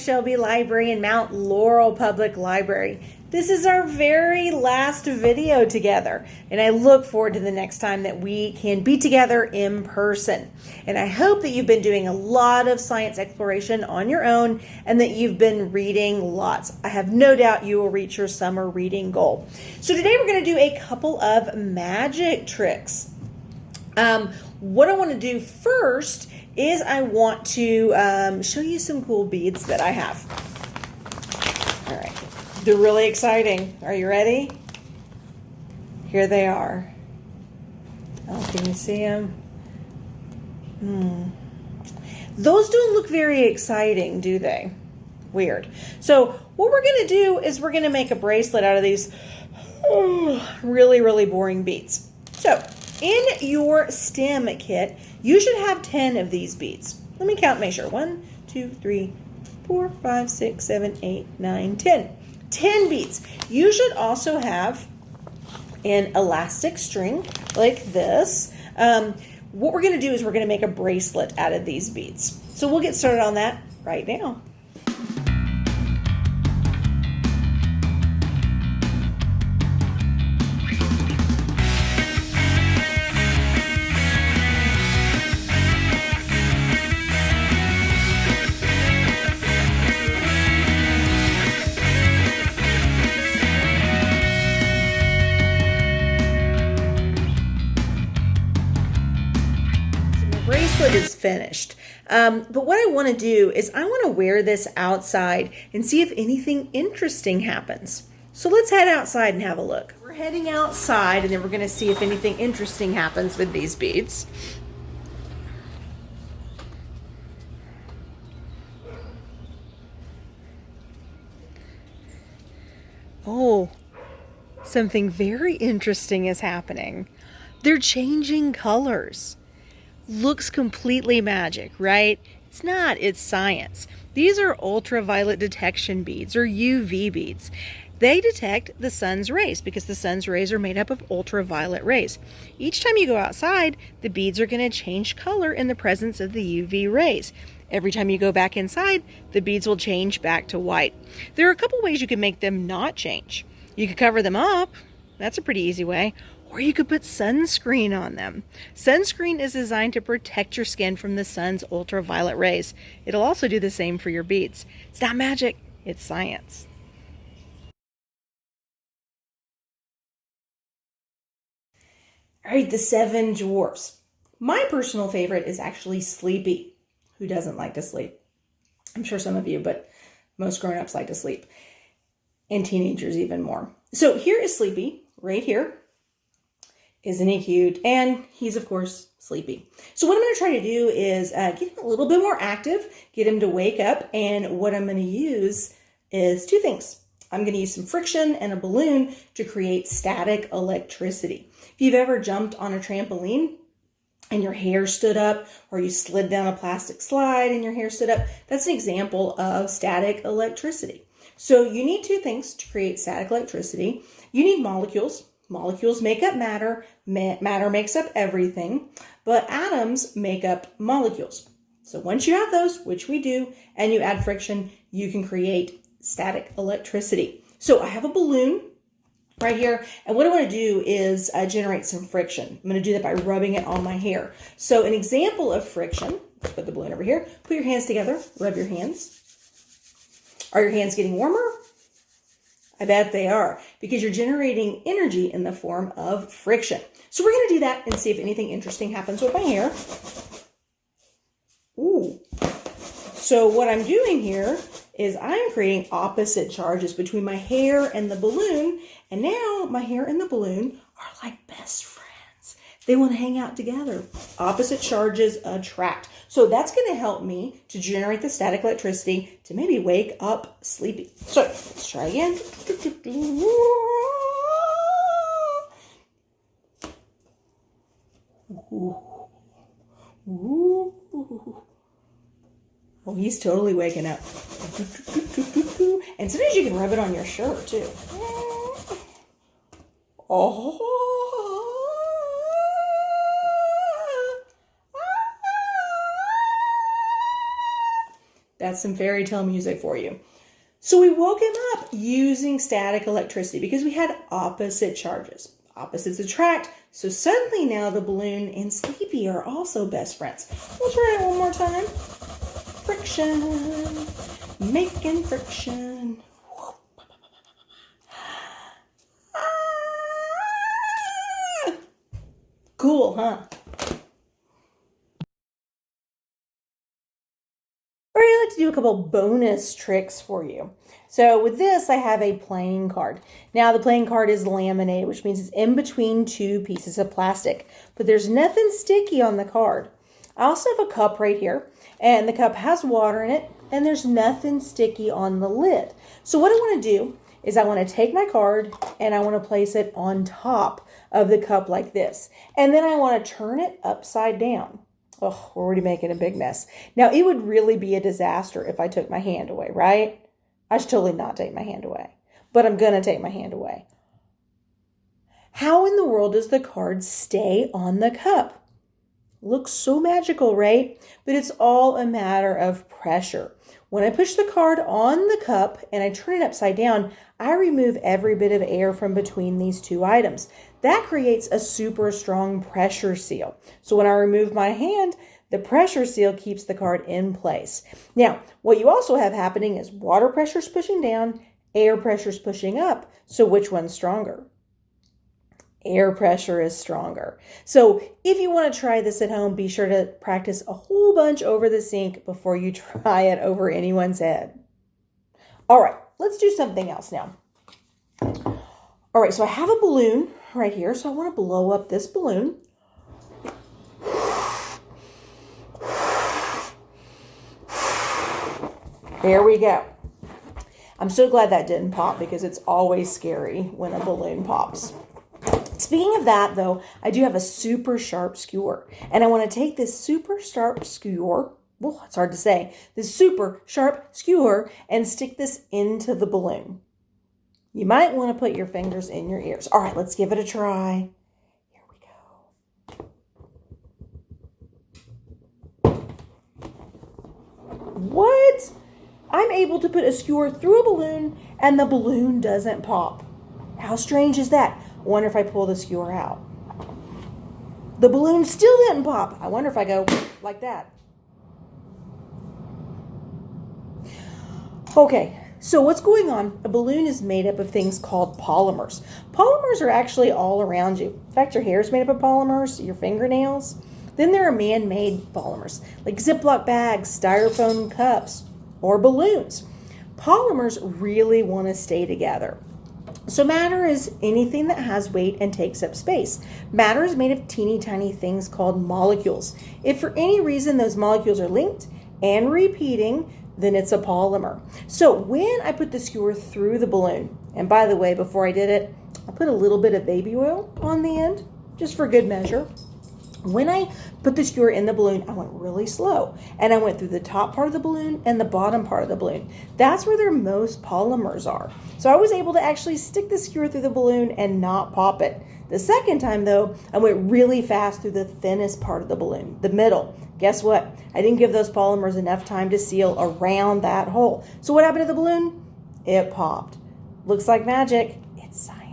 Shelby Library in Mount Laurel Public Library. This is our very last video together, and I look forward to the next time that we can be together in person. And I hope that you've been doing a lot of science exploration on your own and that you've been reading lots. I have no doubt you will reach your summer reading goal. So today we're going to do a couple of magic tricks. What I want to do first is I want to show you some cool beads that I have. All right. They're really exciting. Are you ready? Here they are. Oh, can you see them? Those don't look very exciting, do they? Weird. So what we're going to do is we're going to make a bracelet out of these really, really boring beads. So in your stem kit, you should have 10 of these beads. Let me count, make sure. 1, 2, 3, 4, 5, 6, 7, 8, 9, 10. 10 beads. You should also have an elastic string like this. What we're going to do is we're going to make a bracelet out of these beads. So we'll get started on that right now. Bracelet is finished. But what I want to do is I want to wear this outside and see if anything interesting happens. So let's head outside and have a look. We're heading outside and then we're going to see if anything interesting happens with these beads. Oh, something very interesting is happening. They're changing colors. Looks completely magic, right? It's not, it's science. These are ultraviolet detection beads, or UV beads. They detect the sun's rays because the sun's rays are made up of ultraviolet rays. Each time you go outside, the beads are going to change color in the presence of the UV rays. Every time you go back inside, the beads will change back to white. There are a couple ways you can make them not change. You could cover them up. That's a pretty easy way. Or you could put sunscreen on them. Sunscreen is designed to protect your skin from the sun's ultraviolet rays. It'll also do the same for your beads. It's not magic, it's science. All right, the 7 dwarfs. My personal favorite is actually Sleepy. Who doesn't like to sleep? I'm sure some of you, but most grown-ups like to sleep. And teenagers even more. So here is Sleepy, right here. Isn't he cute? And he's, of course, sleepy. So what I'm going to try to do is get him a little bit more active, get him to wake up. And what I'm going to use is 2 things. I'm going to use some friction and a balloon to create static electricity. If you've ever jumped on a trampoline and your hair stood up, or you slid down a plastic slide and your hair stood up, that's an example of static electricity. So you need 2 things to create static electricity. You need molecules. Molecules make up matter. Matter makes up everything, but atoms make up molecules. So once you have those, which we do, and you add friction, you can create static electricity. So I have a balloon right here, and what I want to do is generate some friction. I'm going to do that by rubbing it on my hair. So an example of friction, let's put the balloon over here, put your hands together, rub your hands. Are your hands getting warmer? I bet they are, because you're generating energy in the form of friction. So we're going to do that and see if anything interesting happens with my hair. Ooh. So what I'm doing here is I'm creating opposite charges between my hair and the balloon. And now my hair and the balloon are like best friends. They want to hang out together. Opposite charges attract. So that's going to help me to generate the static electricity to maybe wake up Sleepy. So let's try again. Oh, he's totally waking up. And sometimes you can rub it on your shirt too. Oh. That's That's some fairy tale music for you. So we woke him up using static electricity because we had opposite charges. Opposites attract. So suddenly now the balloon and Sleepy are also best friends. We'll try it one more time. Friction. Making friction. Cool, huh? Or I'd like to do a couple bonus tricks for you. So with this, I have a playing card. Now the playing card is laminated, which means it's in between two pieces of plastic, but there's nothing sticky on the card. I also have a cup right here, and the cup has water in it, and there's nothing sticky on the lid. So what I want to do is I want to take my card and I want to place it on top of the cup like this. And then I want to turn it upside down. Oh, we're already making a big mess. Now, it would really be a disaster if I took my hand away, right? I should totally not take my hand away, but I'm going to take my hand away. How in the world does the card stay on the cup? Looks so magical, right? But it's all a matter of pressure. When I push the card on the cup and I turn it upside down, I remove every bit of air from between these two items. That creates a super strong pressure seal. So when I remove my hand, the pressure seal keeps the card in place. Now, what you also have happening is water pressure is pushing down, air pressure is pushing up. So which one's stronger? Air pressure is stronger. So if you want to try this at home, be sure to practice a whole bunch over the sink before you try it over anyone's head. All right, let's do something else now. All right, so I have a balloon right here. So I want to blow up this balloon. There we go. I'm so glad that didn't pop because it's always scary when a balloon pops. Speaking of that, though, I do have a super sharp skewer. And I want to take this super sharp skewer, well, it's hard to say, this super sharp skewer and stick this into the balloon. You might want to put your fingers in your ears. All right, let's give it a try. Here we go. What? I'm able to put a skewer through a balloon and the balloon doesn't pop. How strange is that? I wonder if I pull the skewer out. The balloon still didn't pop. I wonder if I go like that. Okay, so what's going on? A balloon is made up of things called polymers. Polymers are actually all around you. In fact, your hair is made up of polymers, your fingernails. Then there are man-made polymers, like Ziploc bags, styrofoam cups, or balloons. Polymers really want to stay together. So matter is anything that has weight and takes up space. Matter is made of teeny tiny things called molecules. If for any reason those molecules are linked and repeating, then it's a polymer. So when I put the skewer through the balloon, and by the way, before I did it, I put a little bit of baby oil on the end, just for good measure. When I put the skewer in the balloon, I went really slow. And I went through the top part of the balloon and the bottom part of the balloon. That's where their most polymers are. So I was able to actually stick the skewer through the balloon and not pop it. The second time, though, I went really fast through the thinnest part of the balloon, the middle. Guess what? I didn't give those polymers enough time to seal around that hole. So what happened to the balloon? It popped. Looks like magic. It's science.